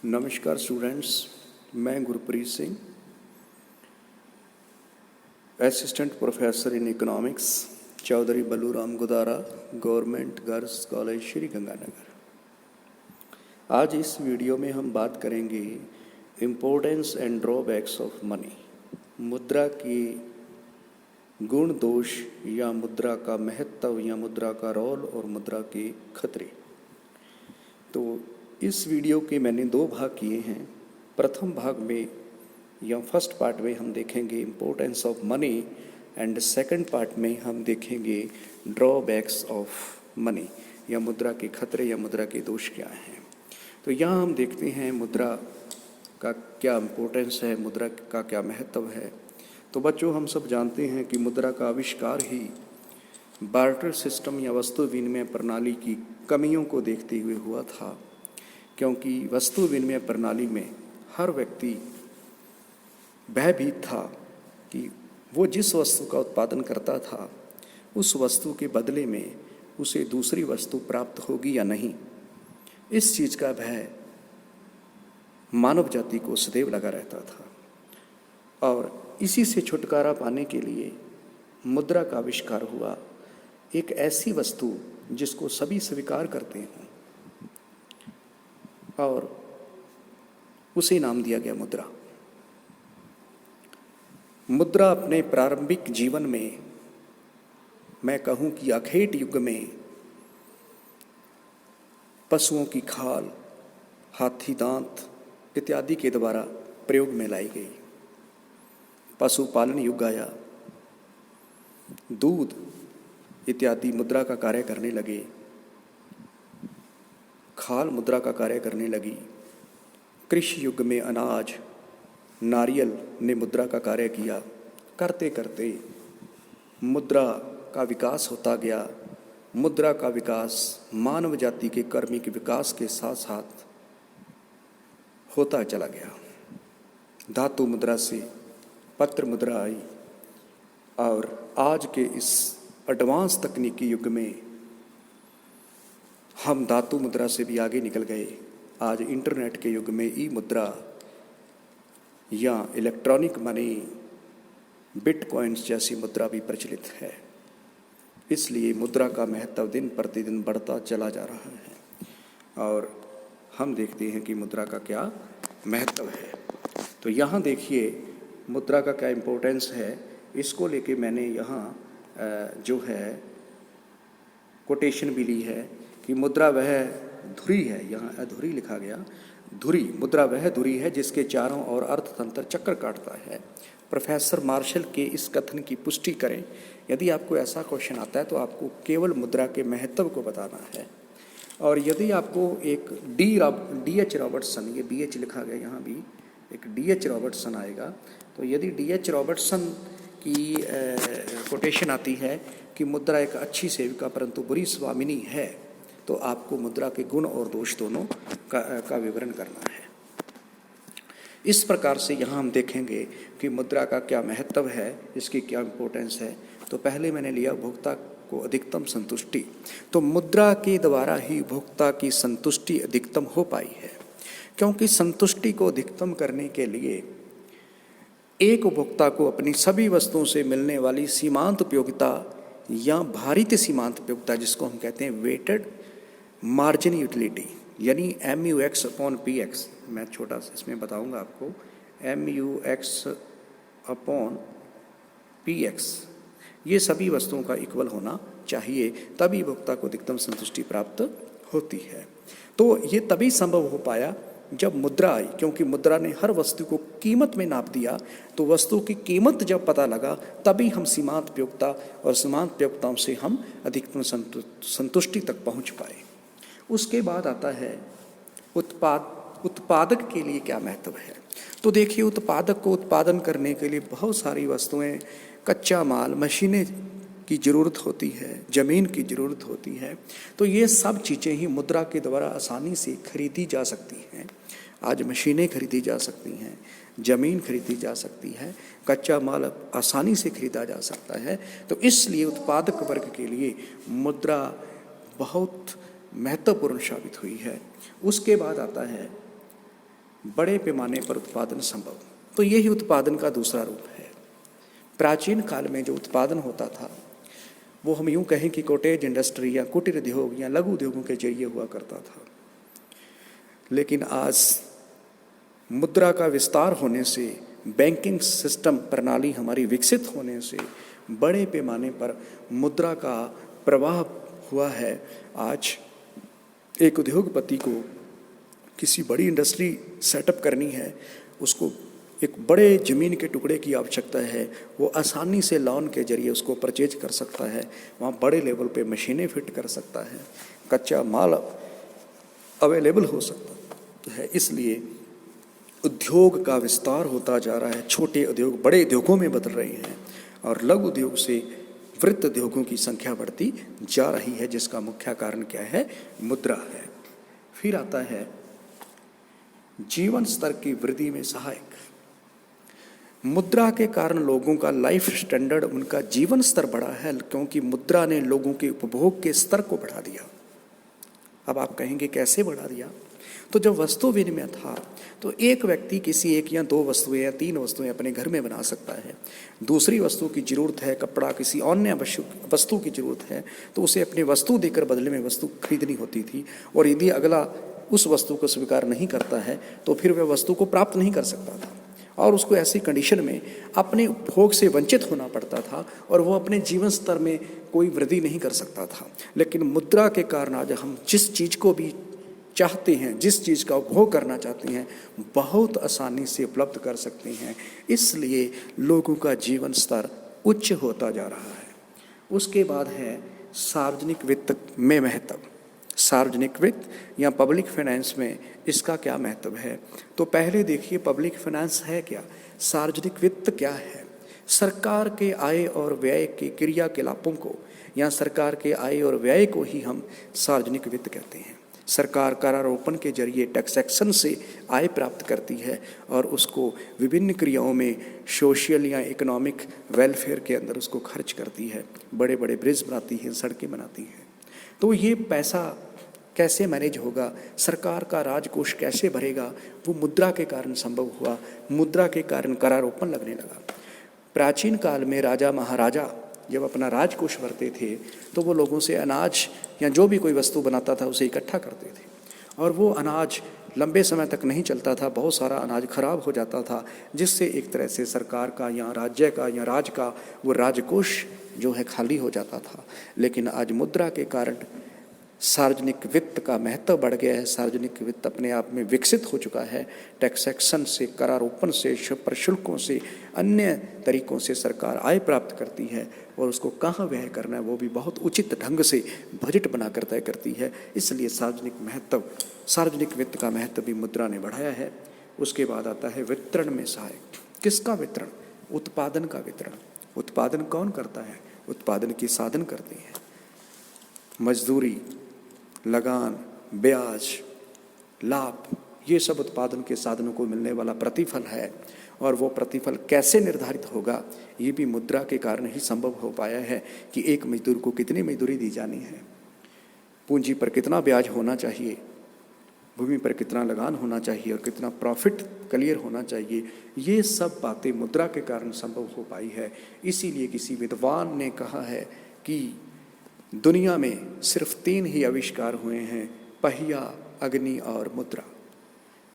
नमस्कार स्टूडेंट्स, मैं Gurpreet Singh, assistant professor in economics, Chaudhary Baluram Godara, government girls college Sri Ganganagar. आज इस वीडियो में हम बात करेंगे importance and drawbacks of money, मुद्रा के गुण दोष या मुद्रा का महत्व या मुद्रा का रोल और मुद्रा के खतरे। तो इस वीडियो के मैंने दो भाग किए हैं। प्रथम भाग में या फर्स्ट पार्ट में हम देखेंगे importance of money and second part में हम देखेंगे ड्रॉबैक्स ऑफ मनी या मुद्रा के खतरे या मुद्रा के दोष क्या हैं। तो यहाँ हम देखते हैं मुद्रा का क्या इम्पोर्टेंस है, मुद्रा का क्या महत्व है। तो बच्चों, हम सब जानते हैं कि मुद्रा का आविष्कार ही बार्टर सिस्टम या वस्तु विनिमय प्रणाली की कमियों को देखते हुए हुआ था, क्योंकि वस्तु विनिमय प्रणाली में हर व्यक्ति भयभीत था कि वो जिस वस्तु का उत्पादन करता था उस वस्तु के बदले में उसे दूसरी वस्तु प्राप्त होगी या नहीं। इस चीज़ का भय मानव जाति को सदैव लगा रहता था और इसी से छुटकारा पाने के लिए मुद्रा का आविष्कार हुआ, एक ऐसी वस्तु जिसको सभी स्वीकार करते हों, और उसे नाम दिया गया मुद्रा। मुद्रा अपने प्रारंभिक जीवन में, मैं कहूँ कि अखेट युग में, पशुओं की खाल, हाथी दांत इत्यादि के द्वारा प्रयोग में लाई गई। पशुपालन युग आया, दूध इत्यादि मुद्रा का कार्य करने लगे, खाल मुद्रा का कार्य करने लगी। कृषि युग में अनाज, नारियल ने मुद्रा का कार्य किया। करते करते मुद्रा का विकास होता गया। मुद्रा का विकास मानव जाति के कर्मिक विकास के साथ साथ होता चला गया। धातु मुद्रा से पत्र मुद्रा आई और आज के इस एडवांस तकनीकी युग में हम धातु मुद्रा से भी आगे निकल गए। आज इंटरनेट के युग में ई मुद्रा या इलेक्ट्रॉनिक मनी, बिटकॉइंस जैसी मुद्रा भी प्रचलित है। इसलिए मुद्रा का महत्व दिन प्रतिदिन बढ़ता चला जा रहा है और हम देखते हैं कि मुद्रा का क्या महत्व है। तो यहाँ देखिए मुद्रा का क्या इम्पोर्टेंस है, इसको लेके मैंने यहाँ जो है कोटेशन भी ली है कि मुद्रा वह धुरी है, यहाँ अधूरी लिखा गया, धुरी, मुद्रा वह धुरी है जिसके चारों ओर अर्थतंत्र चक्कर काटता है। प्रोफेसर मार्शल के इस कथन की पुष्टि करें। यदि आपको ऐसा क्वेश्चन आता है तो आपको केवल मुद्रा के महत्व को बताना है। और यदि आपको एक डी.एच. रॉबर्टसन, ये बी.एच. लिखा गया, यहाँ भी एक डी.एच. रॉबर्टसन आएगा, तो यदि डी.एच. रॉबर्टसन की कोटेशन आती है कि मुद्रा एक अच्छी सेविका परंतु बुरी स्वामिनी है, तो आपको मुद्रा के गुण और दोष दोनों का विवरण करना है। इस प्रकार से यहाँ हम देखेंगे कि मुद्रा का क्या महत्व है, इसकी क्या इम्पोर्टेंस है। तो पहले मैंने लिया उपभोक्ता को अधिकतम संतुष्टि। तो मुद्रा के द्वारा ही उपभोक्ता की संतुष्टि अधिकतम हो पाई है, क्योंकि संतुष्टि को अधिकतम करने के लिए एक उपभोक्ता को अपनी सभी वस्तुओं से मिलने वाली सीमांत उपयोगिता या भारित सीमांत उपयोगिता, जिसको हम कहते हैं वेटेड मार्जिन यूटिलिटी, यानी MUX/PX, मैं छोटा सा इसमें बताऊंगा आपको, MUX/PX, ये सभी वस्तुओं का इक्वल होना चाहिए, तभी उपभोक्ता को अधिकतम संतुष्टि प्राप्त होती है। तो ये तभी संभव हो पाया जब मुद्रा आई, क्योंकि मुद्रा ने हर वस्तु को कीमत में नाप दिया। तो वस्तु की कीमत जब पता लगा तभी हम सीमांत उपयोगिता और सीमांत उपयोगिताओं से हम अधिकतम संतुष्टि तक पहुंच पाए। उसके बाद आता है उत्पादक के लिए क्या महत्व है। तो देखिए, उत्पादक को उत्पादन करने के लिए बहुत सारी वस्तुएं, कच्चा माल, मशीनें की ज़रूरत होती है, ज़मीन की ज़रूरत होती है। तो ये सब चीज़ें ही मुद्रा के द्वारा आसानी से खरीदी जा सकती हैं। आज मशीनें खरीदी जा सकती हैं, ज़मीन खरीदी जा सकती है, कच्चा माल आसानी से खरीदा जा सकता है। तो इसलिए उत्पादक वर्ग के लिए मुद्रा बहुत महत्वपूर्ण साबित हुई है। उसके बाद आता है बड़े पैमाने पर उत्पादन संभव। तो यही उत्पादन का दूसरा रूप है। प्राचीन काल में जो उत्पादन होता था वो हम यूँ कहें कि कॉटेज इंडस्ट्री या कुटीर उद्योग या लघु उद्योगों के जरिए हुआ करता था। लेकिन आज मुद्रा का विस्तार होने से, बैंकिंग सिस्टम प्रणाली हमारी विकसित होने से बड़े पैमाने पर मुद्रा का प्रवाह हुआ है। आज एक उद्योगपति को किसी बड़ी इंडस्ट्री सेटअप करनी है, उसको एक बड़े ज़मीन के टुकड़े की आवश्यकता है, वो आसानी से लोन के जरिए उसको परचेज कर सकता है, वहाँ बड़े लेवल पे मशीनें फिट कर सकता है, कच्चा माल अवेलेबल हो सकता है। इसलिए उद्योग का विस्तार होता जा रहा है, छोटे उद्योग बड़े उद्योगों में बदल रहे हैं और लघु उद्योग से वृत्त उद्योगों की संख्या बढ़ती जा रही है, जिसका मुख्य कारण क्या है? मुद्रा है। फिर आता है जीवन स्तर की वृद्धि में सहायक। मुद्रा के कारण लोगों का लाइफ स्टैंडर्ड, उनका जीवन स्तर बढ़ा है, क्योंकि मुद्रा ने लोगों के उपभोग के स्तर को बढ़ा दिया। अब आप कहेंगे कैसे बढ़ा दिया? तो जब वस्तु विनिमय था तो एक व्यक्ति किसी एक या दो वस्तुएं या तीन वस्तुएं अपने घर में बना सकता है। दूसरी वस्तु की जरूरत है, कपड़ा, किसी अन्य वस्तु की जरूरत है, तो उसे अपनी वस्तु देकर बदले में वस्तु खरीदनी होती थी। और यदि अगला उस वस्तु को स्वीकार नहीं करता है तो फिर वह वस्तु को प्राप्त नहीं कर सकता था और उसको ऐसी कंडीशन में अपने भोग से वंचित होना पड़ता था और वो अपने जीवन स्तर में कोई वृद्धि नहीं कर सकता था। लेकिन मुद्रा के कारण आज हम जिस चीज़ को भी चाहते हैं, जिस चीज़ का उपभोग करना चाहते हैं, बहुत आसानी से उपलब्ध कर सकते हैं। इसलिए लोगों का जीवन स्तर उच्च होता जा रहा है। उसके बाद है सार्वजनिक वित्त में महत्व। सार्वजनिक वित्त या पब्लिक फाइनेंस में इसका क्या महत्व है? तो पहले देखिए पब्लिक फाइनेंस है क्या, सार्वजनिक वित्त क्या है? सरकार के आय और व्यय के क्रियाकलापों को या सरकार के आय और व्यय को ही हम सार्वजनिक वित्त कहते हैं। सरकार करारोपण के जरिए टैक्सेशन से आय प्राप्त करती है और उसको विभिन्न क्रियाओं में सोशल या इकोनॉमिक वेलफेयर के अंदर उसको खर्च करती है। बड़े बड़े ब्रिज बनाती है, सड़कें बनाती है। तो ये पैसा कैसे मैनेज होगा, सरकार का राजकोष कैसे भरेगा, वो मुद्रा के कारण संभव हुआ। मुद्रा के कारण करारोपण लगने लगा। प्राचीन काल में राजा महाराजा जब अपना राजकोष भरते थे तो वो लोगों से अनाज या जो भी कोई वस्तु बनाता था उसे इकट्ठा करते थे और वो अनाज लंबे समय तक नहीं चलता था, बहुत सारा अनाज खराब हो जाता था, जिससे एक तरह से सरकार का या राज्य का या राज्य का वो राजकोष जो है खाली हो जाता था। लेकिन आज मुद्रा के कारण सार्वजनिक वित्त का महत्व बढ़ गया है। सार्वजनिक वित्त अपने आप में विकसित हो चुका है। टैक्सेशन से, करारोपण से, प्रशुल्कों से, अन्य तरीकों से सरकार आय प्राप्त करती है और उसको कहाँ व्यय करना है वो भी बहुत उचित ढंग से बजट बनाकर तय करती है। इसलिए सार्वजनिक वित्त का महत्व भी मुद्रा ने बढ़ाया है। उसके बाद आता है वितरण में सहायक। किसका वितरण? उत्पादन का वितरण। उत्पादन कौन करता है? उत्पादन की साधन करते हैं। मजदूरी, लगान, ब्याज, लाभ, ये सब उत्पादन के साधनों को मिलने वाला प्रतिफल है। और वो प्रतिफल कैसे निर्धारित होगा, ये भी मुद्रा के कारण ही संभव हो पाया है कि एक मजदूर को कितनी मजदूरी दी जानी है, पूंजी पर कितना ब्याज होना चाहिए, भूमि पर कितना लगान होना चाहिए और कितना प्रॉफिट क्लियर होना चाहिए। ये सब बातें मुद्रा के कारण संभव हो पाई है। इसीलिए किसी विद्वान ने कहा है कि दुनिया में सिर्फ 3 ही आविष्कार हुए हैं, पहिया, अग्नि और मुद्रा।